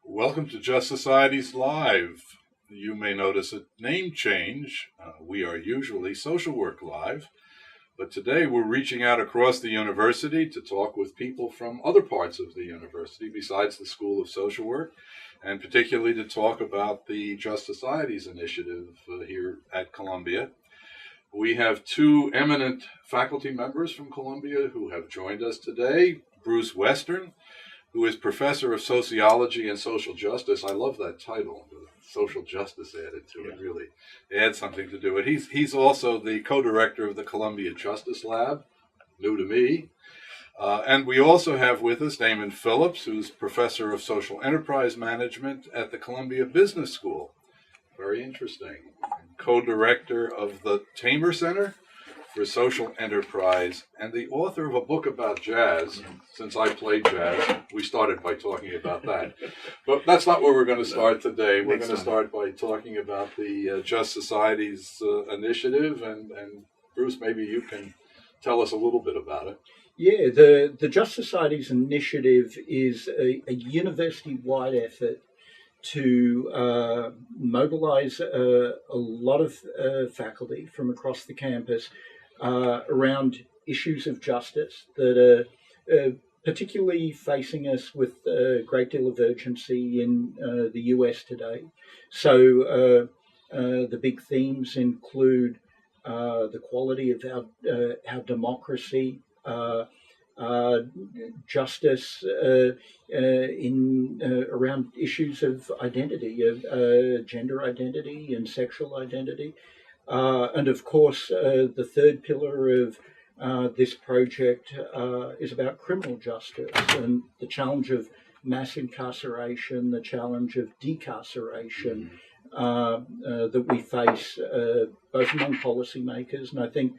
Welcome to Just Societies Live. You may notice a name change. We are usually Social Work Live, but today we're reaching out across the university to talk with people from other parts of the university besides the School of Social Work, and particularly to talk about the Just Societies initiative here at Columbia. We have two eminent faculty members from Columbia who have joined us today. Bruce Western, who is professor of sociology and social justice. I love that title, social justice added to it, really adds something to do it. He's also the co-director of the Columbia Justice Lab, new to me. And we also have with us Damon Phillips, who's professor of social enterprise management at the Columbia Business School. Very interesting. Co-director of the Tamer Center for Social Enterprise, and the author of a book about jazz. Since I played jazz, we started by talking about that. But that's not where we're going to start today. We're going to start by talking about the Just Societies initiative, and Bruce, maybe you can tell us a little bit about it. Yeah, the Just Societies initiative is a university-wide effort to mobilize a lot of faculty from across the campus around issues of justice that are particularly facing us with a great deal of urgency in the US today. So the big themes include the quality of our democracy, justice around issues of identity, of gender identity and sexual identity. And of course, the third pillar of this project is about criminal justice and the challenge of mass incarceration, the challenge of decarceration that we face both among policymakers, and I think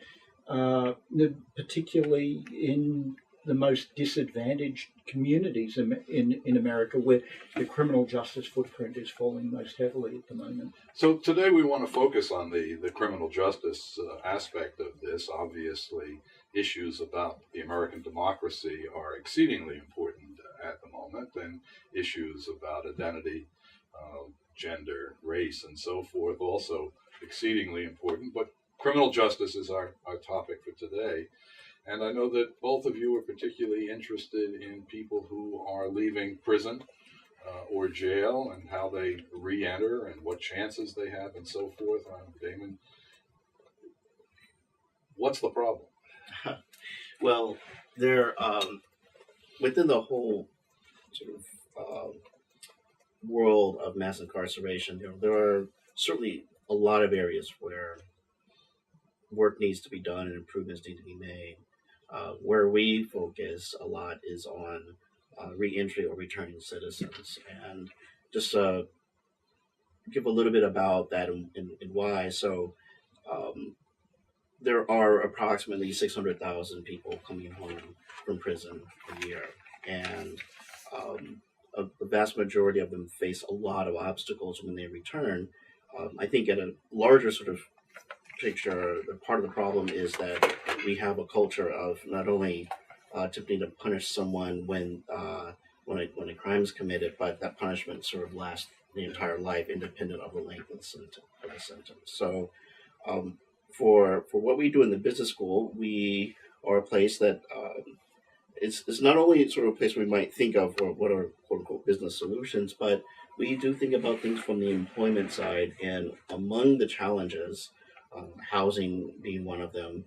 particularly in the most disadvantaged communities in America, where the criminal justice footprint is falling most heavily at the moment. So today we want to focus on the criminal justice aspect of this. Obviously, issues about the American democracy are exceedingly important at the moment, and issues about identity, gender, race, and so forth also exceedingly important. But criminal justice is our topic for today. And I know that both of you are particularly interested in people who are leaving prison or jail and how they re-enter and what chances they have and so forth. Damon, what's the problem? Well, there, within the whole sort of world of mass incarceration, there are certainly a lot of areas where work needs to be done and improvements need to be made. Where we focus a lot is on reentry or returning citizens, and just give a little bit about that and why. So there are approximately 600,000 people coming home from prison a year, and the vast majority of them face a lot of obstacles when they return. I think at a larger sort of picture, part of the problem is that we have a culture of not only attempting to punish someone when a crime is committed, but that punishment sort of lasts the entire life, independent of the length of the sentence. So, for what we do in the business school, we are a place that it's not only sort of a place we might think of for what are quote unquote business solutions, but we do think about things from the employment side. And among the challenges, housing being one of them,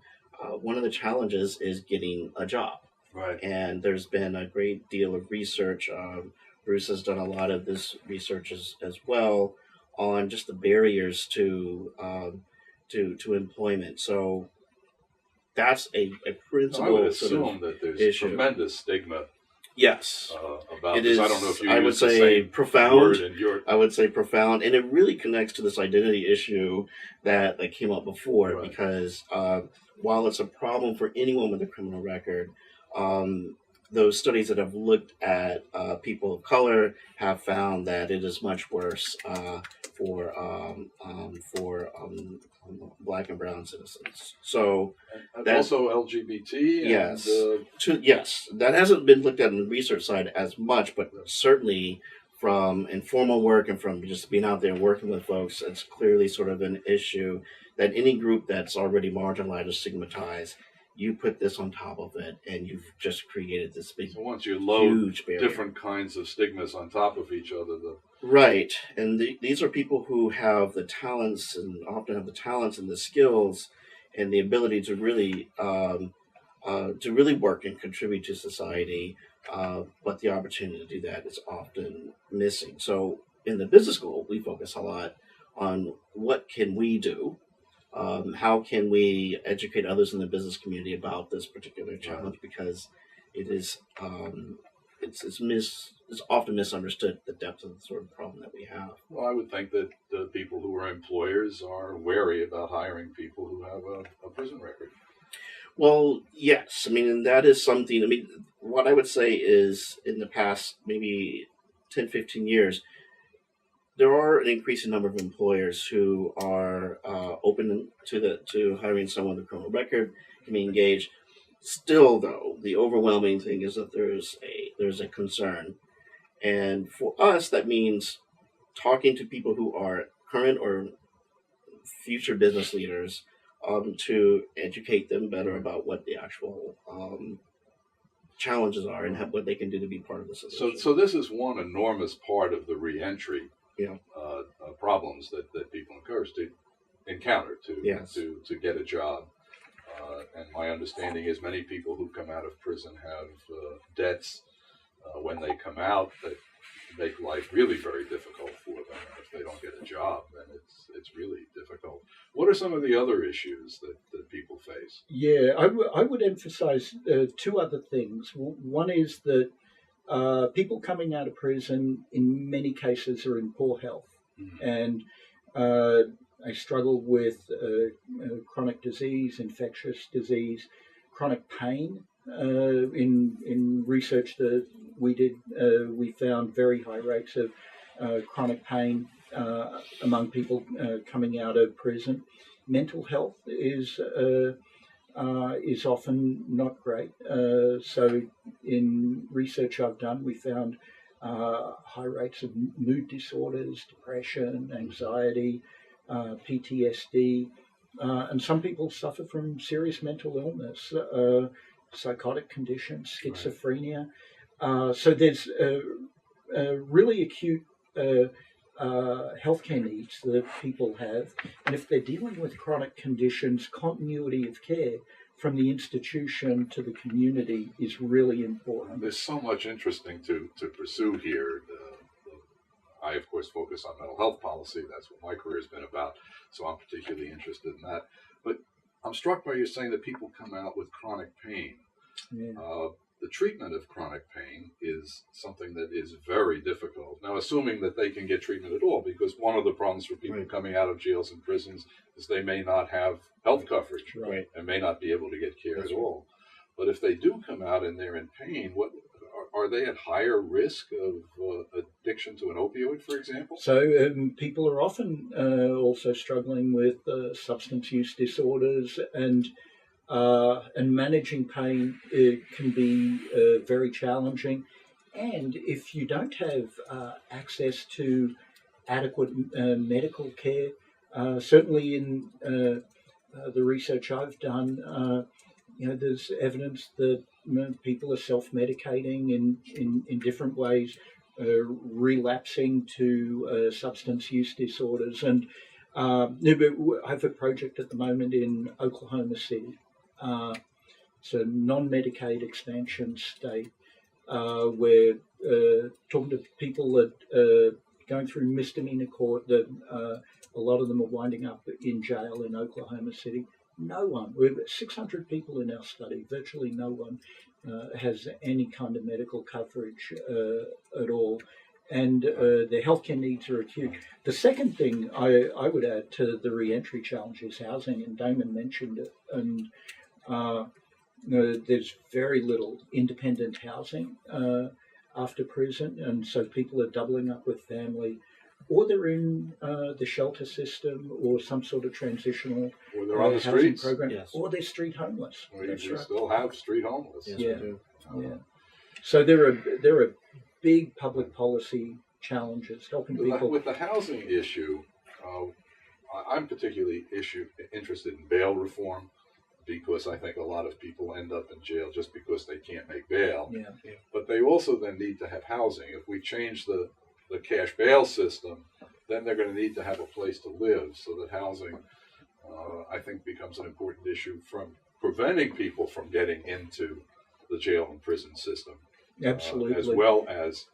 one of the challenges is getting a job. Right. And there's been a great deal of research. Bruce has done a lot of this research as well on just the barriers to employment. So that's a principal. I would assume that there's issue. Tremendous stigma. Yes, about it this. is. I don't know if you I would use the say same profound. word in your... I would say profound, and it really connects to this identity issue that came up before. Right. Because while it's a problem for anyone with a criminal record, those studies that have looked at people of color have found that it is much worse for Black and brown citizens. So and also LGBT. Yes, yes, that hasn't been looked at on the research side as much, but certainly from informal work and from just being out there working with folks, it's clearly sort of an issue that any group that's already marginalized or stigmatized, you put this on top of it, and you've just created this big, So once you load huge barrier. different kinds of stigmas on top of each other, Right, and these are people who have the talents, and often have the talents and the skills, and the ability to really work and contribute to society. But the opportunity to do that is often missing. So in the business school, we focus a lot on what can we do. How can we educate others in the business community about this particular challenge? Because it is it's often misunderstood, the depth of the sort of problem that we have. well, I would think that the people who are employers are wary about hiring people who have a prison record. Well, yes. I mean, and that is something. I mean, what I would say is in the past maybe 10, 15 years, there are an increasing number of employers who are open to hiring someone with a criminal record, can be engaged. Still, though, the overwhelming thing is that there's a concern, and for us, that means talking to people who are current or future business leaders to educate them better about what the actual challenges are and what they can do to be part of the solution. So this is one enormous part of the reentry Yeah. problems that people encounter Yes. to get a job. And my understanding is many people who come out of prison have debts when they come out that make life really very difficult for them. And if they don't get a job, then it's really difficult. What are some of the other issues that people face? Yeah, I would emphasize two other things. One is that people coming out of prison, in many cases, are in poor health, and they struggle with chronic disease, infectious disease, chronic pain. In research that we did, we found very high rates of chronic pain among people coming out of prison. Mental health is often not great. So in research I've done, we found high rates of mood disorders, depression, anxiety, PTSD, and some people suffer from serious mental illness, psychotic conditions, schizophrenia. So there's really acute healthcare needs that people have, and if they're dealing with chronic conditions, continuity of care from the institution to the community is really important. There's so much interesting to pursue here. I, of course, focus on mental health policy. That's what my career has been about, so I'm particularly interested in that. But I'm struck by you saying that people come out with chronic pain. Yeah. The treatment of chronic pain is something that is very difficult. Now, assuming that they can get treatment at all, because one of the problems for people coming out of jails and prisons is they may not have health coverage and may not be able to get care at all. But if they do come out and they're in pain, what are they at higher risk of addiction to an opioid, for example? So people are often also struggling with substance use disorders, and managing pain can be very challenging. And if you don't have access to adequate medical care, certainly in the research I've done, there's evidence that people are self-medicating in different ways, relapsing to substance use disorders. And I have a project at the moment in Oklahoma City. It's a non-Medicaid expansion state where talking to people that are going through misdemeanor court, that a lot of them are winding up in jail in Oklahoma City. No one, we've 600 people in our study, virtually no one has any kind of medical coverage at all. And their healthcare needs are acute. The second thing I would add to the reentry challenge is housing, and Damon mentioned it. And there's very little independent housing after prison, and so people are doubling up with family, or they're in the shelter system, or some sort of transitional Or they're on the housing streets. program, Yes. or they're street homeless. We That's right. still have street homeless. Yes, Yeah. we do. Yeah. So there are big public policy challenges, helping With people. the housing issue, I'm particularly interested in bail reform because I think a lot of people end up in jail just because they can't make bail. Yeah. But they also then need to have housing. If we change the cash bail system, then they're going to need to have a place to live. So that housing, I think, becomes an important issue from preventing people from getting into the jail and prison system, Absolutely. as well as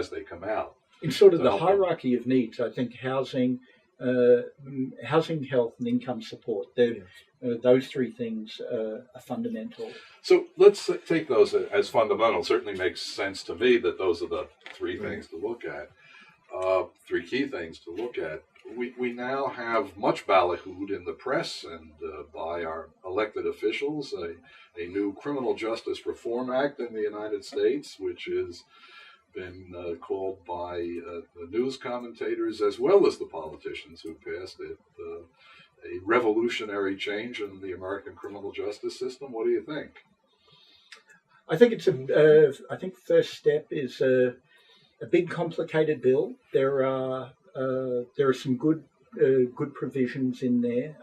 they come out. In sort of to the help them. hierarchy of needs, I think housing, health, and income support, those three things are fundamental. So let's take those as fundamental. Certainly makes sense to me that those are the three things to look at, three key things to look at. We now have much ballyhooed in the press and by our elected officials a new Criminal Justice Reform Act in the United States, which has been called by the news commentators as well as the politicians who passed it a revolutionary change in the American criminal justice system. What do you think? I think I think first step is a big complicated bill. There are some good provisions in there.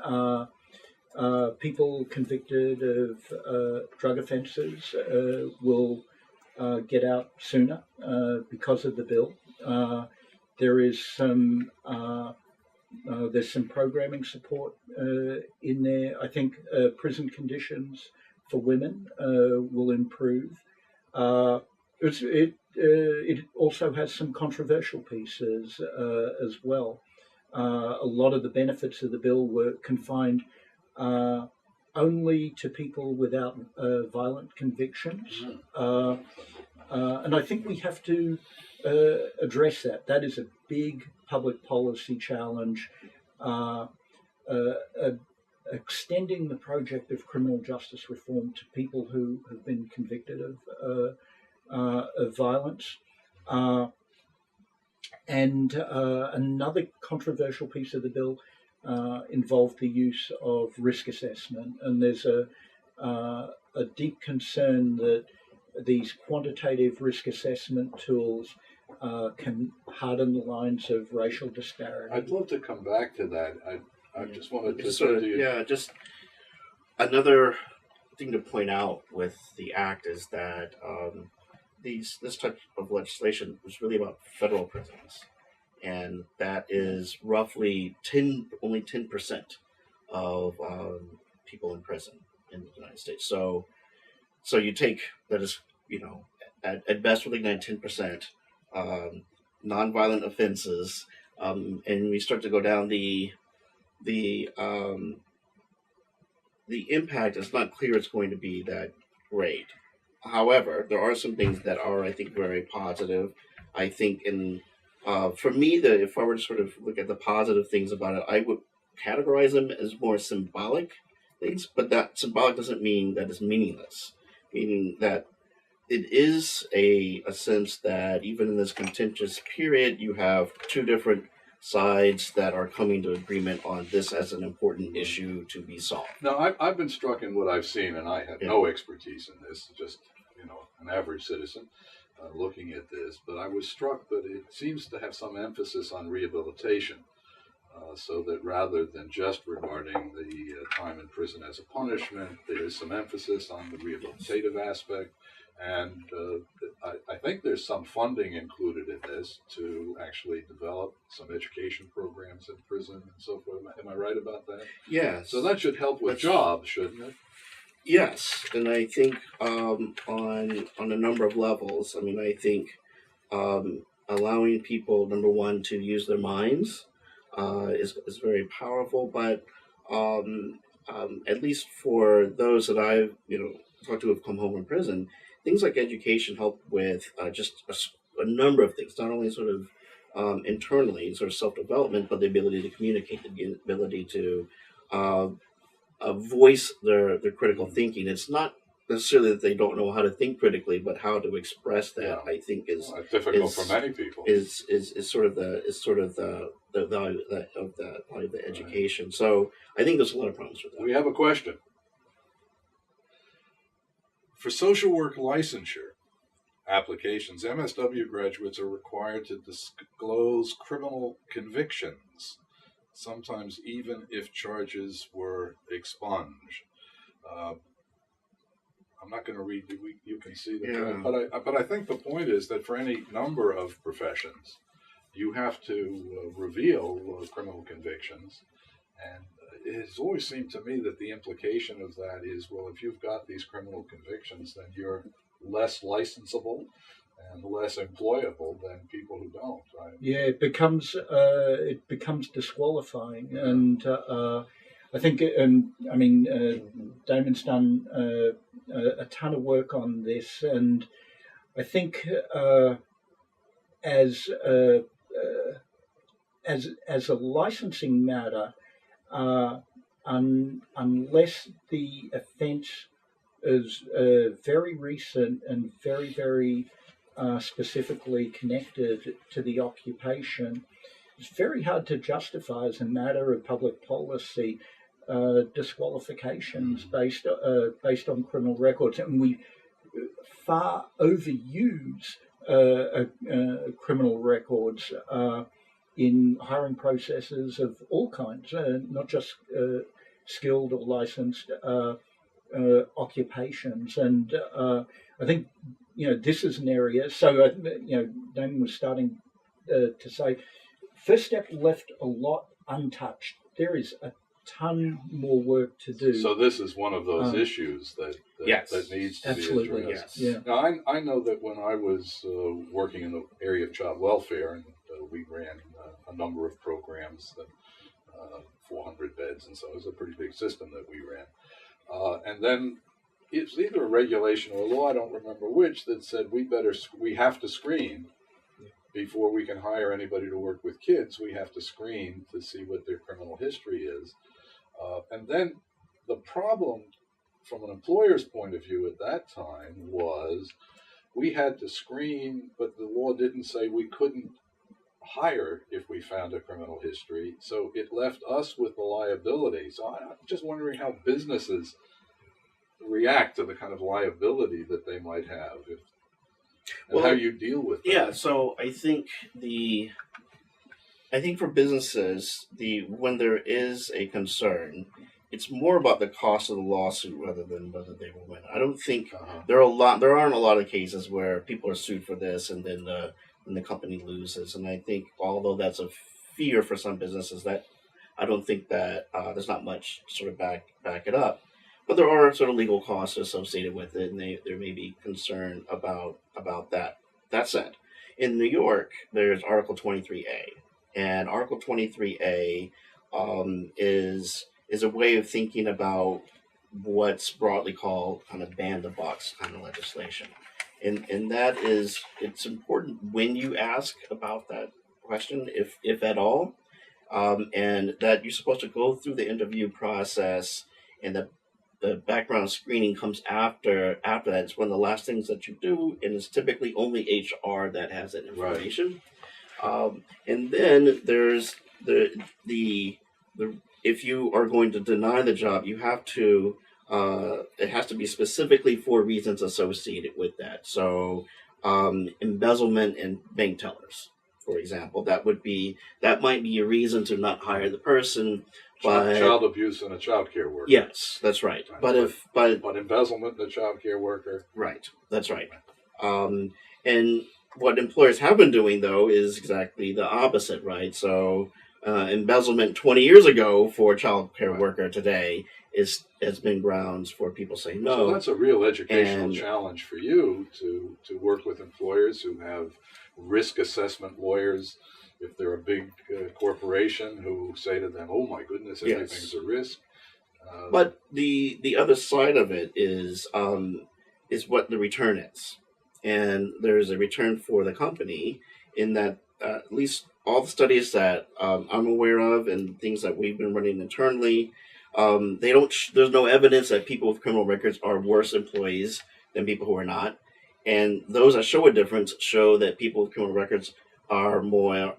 People convicted of drug offences will get out sooner because of the bill. There is there's some programming support in there. I think prison conditions for women will improve. It also has some controversial pieces as well. A lot of the benefits of the bill were confined only to people without violent convictions. And I think we have to address that. That is a big public policy challenge. Extending the project of criminal justice reform to people who have been convicted of violence. And another controversial piece of the bill involved the use of risk assessment. And there's a deep concern that these quantitative risk assessment tools can harden the lines of racial disparity. I'd love to come back to that. I just wanted to just another thing to point out with the act is that this type of legislation was really about federal prisons, and that is roughly only 10% of people in prison in the United States. So you take that is at best really 10% nonviolent offenses, and we start to go down the impact is not clear it's going to be that great. However, there are some things that are, I think, very positive. I think for me, if I were to sort of look at the positive things about it, I would categorize them as more symbolic things, but that symbolic doesn't mean that it's meaningless, meaning that it is a sense that even in this contentious period, you have two different sides that are coming to agreement on this as an important issue to be solved. Now, I've been struck in what I've seen, and I have no expertise in this, just an average citizen looking at this, but I was struck that it seems to have some emphasis on rehabilitation, so that rather than just regarding the time in prison as a punishment, there is some emphasis on the rehabilitative aspect. And I think there's some funding included in this to actually develop some education programs in prison and so forth. Am I right about that? Yes. So that should help with jobs, shouldn't it? Yes, and I think on a number of levels. I mean, I think allowing people, number one, to use their minds is very powerful. But at least for those that I've talked to who have come home from prison, things like education help with just a number of things, not only sort of internally, sort of self-development, but the ability to communicate, the ability to voice their critical thinking. It's not necessarily that they don't know how to think critically, but how to express that. I think is difficult for many people. Is sort of the value of the education. Right. So I think there's a lot of problems with that. We have a question. For social work licensure, applications, MSW graduates are required to disclose criminal convictions, sometimes even if charges were expunged. Uh, I'm not going to read. You can see the Yeah. but I think the point is that for any number of professions, you have to reveal criminal convictions, and it has always seemed to me that the implication of that is, well, if you've got these criminal convictions, then you're less licensable and less employable than people who don't. Right? Yeah, it becomes disqualifying, and I think, I mean, Damon's done a ton of work on this, and I think as uh, uh, as a licensing matter, unless the offence is very recent and very specifically connected to the occupation, it's very hard to justify as a matter of public policy disqualifications based on criminal records, and we far overuse criminal records in hiring processes of all kinds, not just skilled or licensed occupations. And I think this is an area. So Damon was starting to say, First Step left a lot untouched. There is a ton more work to do. So this is one of those issues that Yes. that needs to Absolutely, be addressed. Yes. Yeah. Now, I know that when I was working in the area of child welfare, and we ran a number of programs, that 400 beds, and so it was a pretty big system that we ran. And then it's either a regulation or a law, I don't remember which, that said we have to screen before we can hire anybody to work with kids. We have to screen to see what their criminal history is. And then the problem from an employer's point of view at that time was we had to screen, but the law didn't say we couldn't hire if we found a criminal history. So it left us with the liability. So I'm just wondering how businesses react to the kind of liability that they might have, and how you deal with that. Yeah, so I think for businesses, when there is a concern, it's more about the cost of the lawsuit rather than whether they will win. I don't think there aren't a lot of cases where people are sued for this and then the company loses. And I think although that's a fear for some businesses, that I don't think that there's not much to sort of back it up. But there are sort of legal costs associated with it, and there may be concern about that. That said, in New York, there's Article 23A, and Article 23A is a way of thinking about what's broadly called kind of ban the bucks kind of legislation, and that is, it's important when you ask about that question, if at all, and that you're supposed to go through the interview process, and the background screening comes after that. It's one of the last things that you do, and it's typically only HR that has that information. Right. And then there's the if you are going to deny the job, you have to it has to be specifically for reasons associated with that. So embezzlement and bank tellers, for example, that might be a reason to not hire the person. Child abuse and a child care worker. Yes, that's right. But embezzlement and a child care worker. Right, that's right. And what employers have been doing, though, is exactly the opposite, right? So embezzlement 20 years ago for a child care worker today has been grounds for people saying no. So that's a real educational challenge for you to work with employers who have risk assessment lawyers. If they're a big corporation who say to them, "Oh my goodness, everything's a risk." But the other side of it is what the return is, and there's a return for the company in that at least all the studies that I'm aware of and things that we've been running internally, there's no evidence that people with criminal records are worse employees than people who are not, and those that show a difference show that people with criminal records are more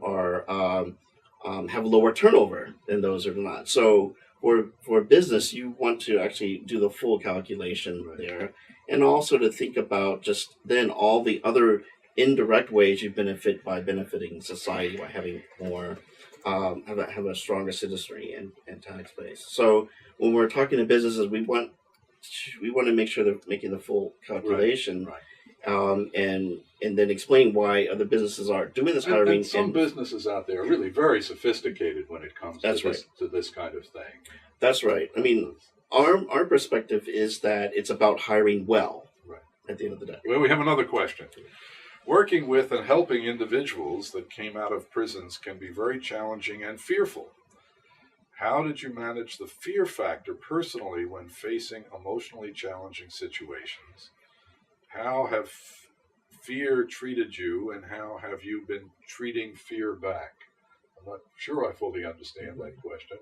have lower turnover than those who are not. So for business, you want to actually do the full calculation there, and also to think about just then all the other indirect ways you benefit by benefiting society by having more have a stronger citizenry and tax base. So when we're talking to businesses, we want to make sure they're making the full calculation, and then explain why other businesses are doing this hiring. And some businesses out there are really very sophisticated when it comes to this kind of thing. That's right. I mean, our perspective is that it's about hiring well. Right. At the end of the day. Well, we have another question. Working with and helping individuals that came out of prisons can be very challenging and fearful. How did you manage the fear factor personally when facing emotionally challenging situations? How have fear treated you, and how have you been treating fear back? I'm not sure I fully understand that question,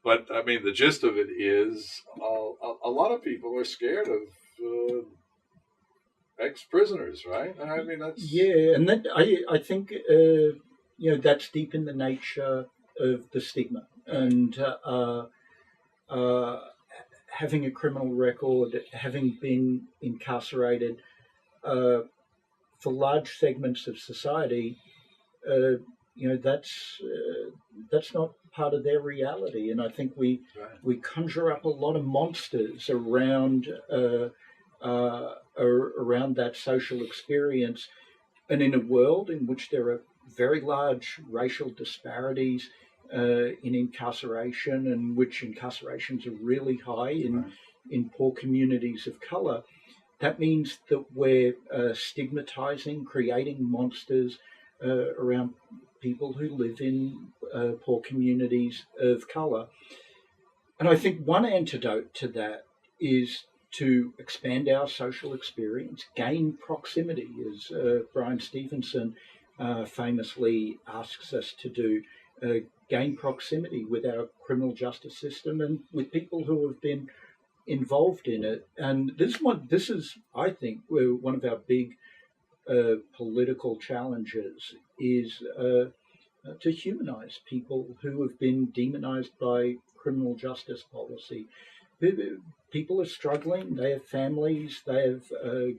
but I mean, the gist of it is a lot of people are scared of ex-prisoners, right? I mean, that's... Yeah, and that I think that's deep in the nature of the stigma, and having a criminal record, having been incarcerated, for large segments of society, that's not part of their reality, and I think we conjure up a lot of monsters around that social experience, and in a world in which there are very large racial disparities in incarceration, and which incarcerations are really high in poor communities of color, that means that we're stigmatizing, creating monsters around people who live in poor communities of color. And I think one antidote to that is to expand our social experience, gain proximity, as Brian Stevenson famously asks us to do, gain proximity with our criminal justice system and with people who have been involved in it. And this is, I think, one of our big political challenges, is to humanize people who have been demonized by criminal justice policy. People are struggling, they have families, they have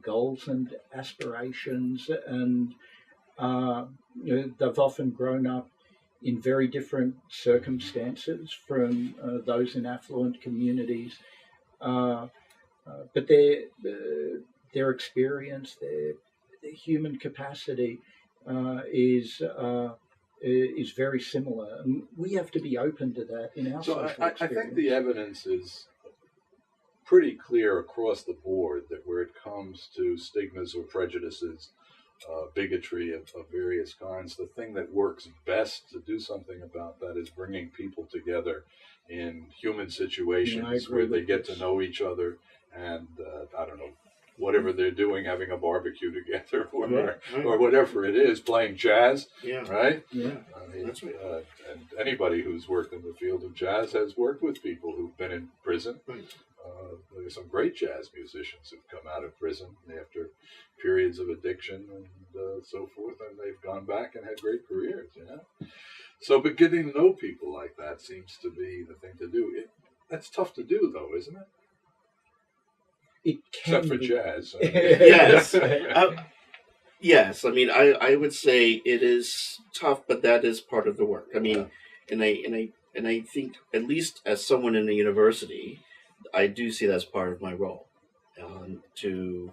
goals and aspirations, and they've often grown up in very different circumstances from those in affluent communities. But their experience, their human capacity is very similar, and we have to be open to that in our social experience. I think the evidence is pretty clear across the board that where it comes to stigmas or prejudices, bigotry of various kinds, the thing that works best to do something about that is bringing people together in human situations where they get to know each other, and I don't know, whatever they're doing, having a barbecue together, or whatever it is, playing jazz, right? Yeah, I mean, that's right. And anybody who's worked in the field of jazz has worked with people who've been in prison. Right. There's some great jazz musicians who've come out of prison after periods of addiction and so forth, and they've gone back and had great careers, So, but getting to know people like that seems to be the thing to do. That's tough to do, though, isn't it? It can Except for jazz. Yes. Yes. I mean, I would say it is tough, but that is part of the work. I mean, and I think, at least as someone in a university, I do see that as part of my role, to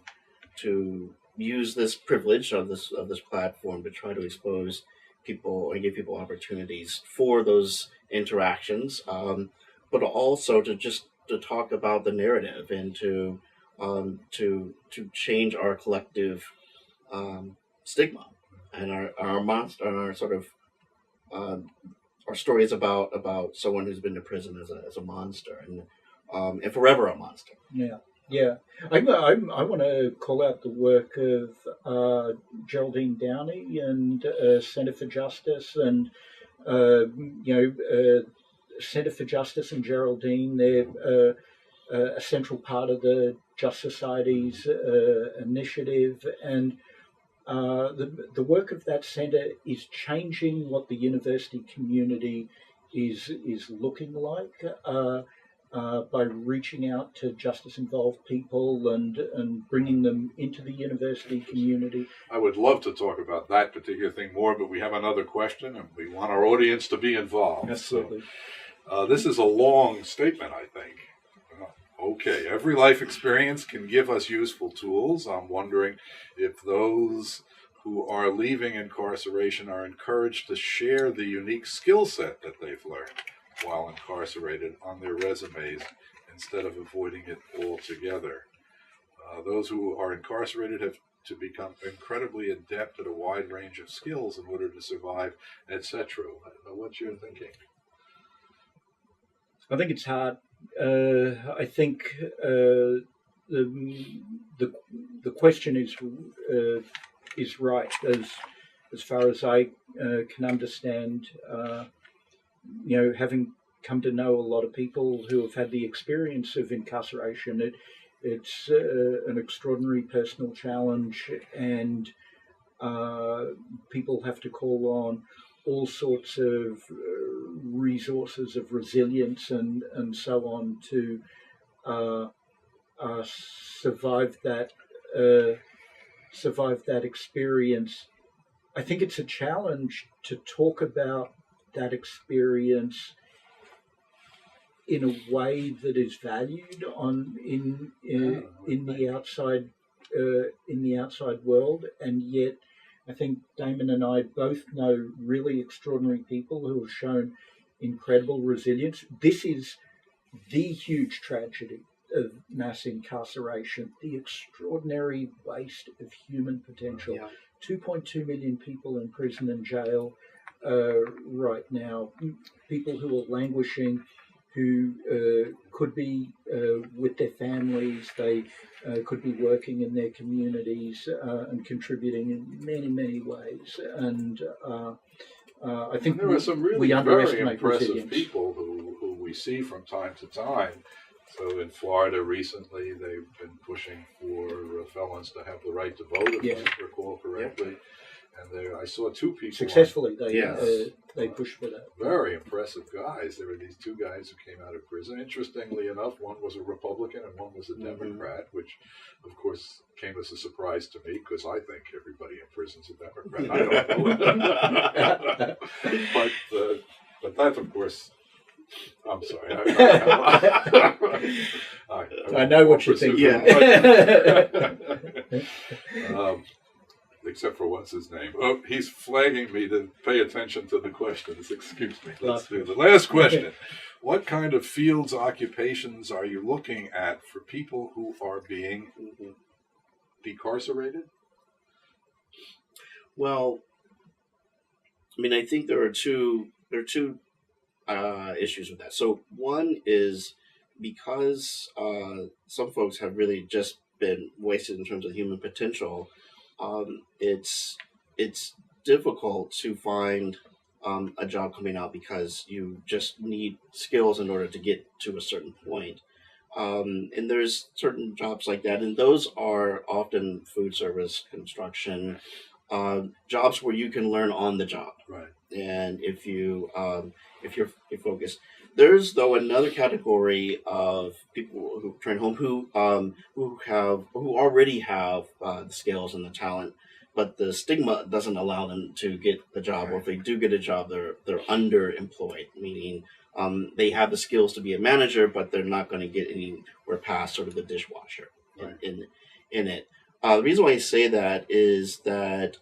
use this privilege of this platform to try to expose people and give people opportunities for those interactions, but also to talk about the narrative and to change our collective stigma and our monster and our sort of our stories about someone who's been to prison as a monster and forever a monster. Yeah. I want to call out the work of Geraldine Downey and Center for Justice, and Center for Justice and Geraldine. They're a central part of the Just Society's initiative, and the work of that center is changing what the university community is looking like by reaching out to justice-involved people and bringing them into the university community. I would love to talk about that particular thing more, but we have another question, and we want our audience to be involved. Absolutely. So, this is a long statement, I think. Okay, every life experience can give us useful tools. I'm wondering if those who are leaving incarceration are encouraged to share the unique skill set that they've learned while incarcerated on their resumes instead of avoiding it altogether. Those who are incarcerated have to become incredibly adept at a wide range of skills in order to survive, etc. What's your thinking? I think it's hard. I think the question is right as far as I can understand. Having come to know a lot of people who have had the experience of incarceration, it's an extraordinary personal challenge, and people have to call on all sorts of resources of resilience and so on to survive that experience. I think it's a challenge to talk about that experience in a way that is valued in the outside world, and yet I think Damon and I both know really extraordinary people who have shown incredible resilience. This is the huge tragedy of mass incarceration, the extraordinary waste of human potential. Yeah. 2.2 million people in prison and jail right now, people who are languishing, who could be with their families, they could be working in their communities and contributing in many, many ways. And I think there are some really we very underestimate impressive resilience. people who we see from time to time. So in Florida recently, they've been pushing for felons to have the right to vote, if I recall correctly. And I saw two people Successfully, they pushed for that. Very impressive guys. There were these two guys who came out of prison. Interestingly enough, one was a Republican and one was a Democrat, which, of course, came as a surprise to me because I think everybody in prison's a Democrat. I don't know. But that, of course, I'm sorry. I know what you're thinking. Except for what's his name? Oh, he's flagging me to pay attention to the questions. Excuse me. Let's do the last question. What kind of fields, occupations are you looking at for people who are being decarcerated? Well, I mean, I think there are two issues with that. So one is because some folks have really just been wasted in terms of human potential. It's difficult to find a job coming out because you just need skills in order to get to a certain point. And there's certain jobs like that, and those are often food service, construction, jobs where you can learn on the job. Right. And if you're focused. There's though another category of people who train home who already have the skills and the talent, but the stigma doesn't allow them to get the job, or if they do get a job, they're underemployed, meaning they have the skills to be a manager, but they're not going to get anywhere past sort of the dishwasher in it. The reason why I say that is that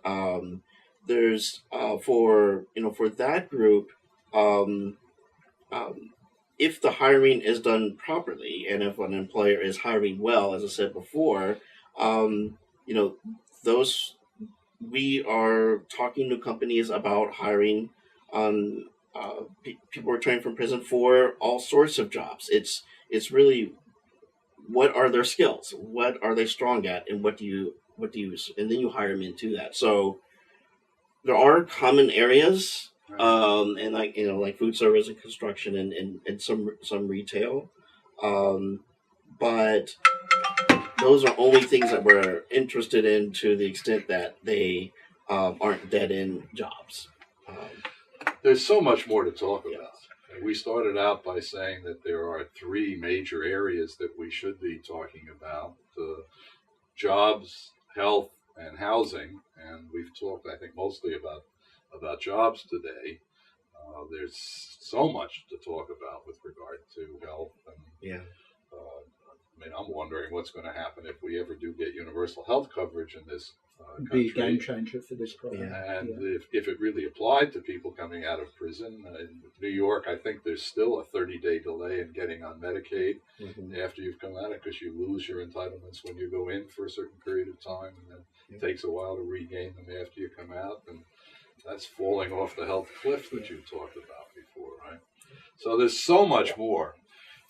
there's for that group. If the hiring is done properly, and if an employer is hiring well, as I said before, those we are talking to companies about hiring people returning from prison for all sorts of jobs. It's really what are their skills, what are they strong at, and what do you, and then you hire them into that. So there are common areas. And like food service and construction and some retail, but those are only things that we're interested in to the extent that they aren't dead end jobs. There's so much more to talk about. We started out by saying that there are three major areas that we should be talking about: jobs, health, and housing. And we've talked, I think, mostly about jobs today. There's so much to talk about with regard to health, and Yeah. I mean, I'm wondering what's going to happen if we ever do get universal health coverage in this Be a country. game changer for this program. And Yeah. if it really applied to people coming out of prison, in New York, I think there's still a 30-day delay in getting on Medicaid Mhm. after you've come out of it, because you lose your entitlements when you go in for a certain period of time, and then it takes a while to regain them after you come out. And that's falling off the health cliff that you talked about before, right? So there's so much more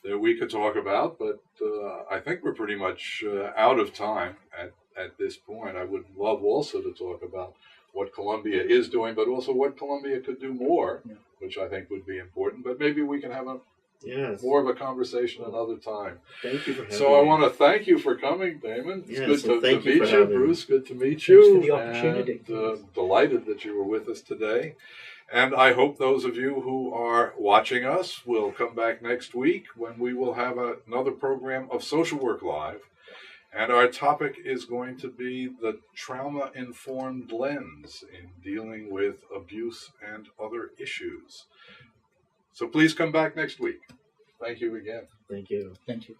that we could talk about, but I think we're pretty much out of time at this point. I would love also to talk about what Columbia is doing, but also what Columbia could do more, which I think would be important. But maybe we can have more of a conversation another time. Thank you for having So me. I want to thank you for coming, Damon. It's Yes, good thank to you for meet you, having me. Bruce. Good to meet Thanks you. for the opportunity. And, delighted that you were with us today. And I hope those of you who are watching us will come back next week, when we will have another program of Social Work Live. And our topic is going to be the trauma-informed lens in dealing with abuse and other issues. So please come back next week. Thank you again. Thank you. Thank you.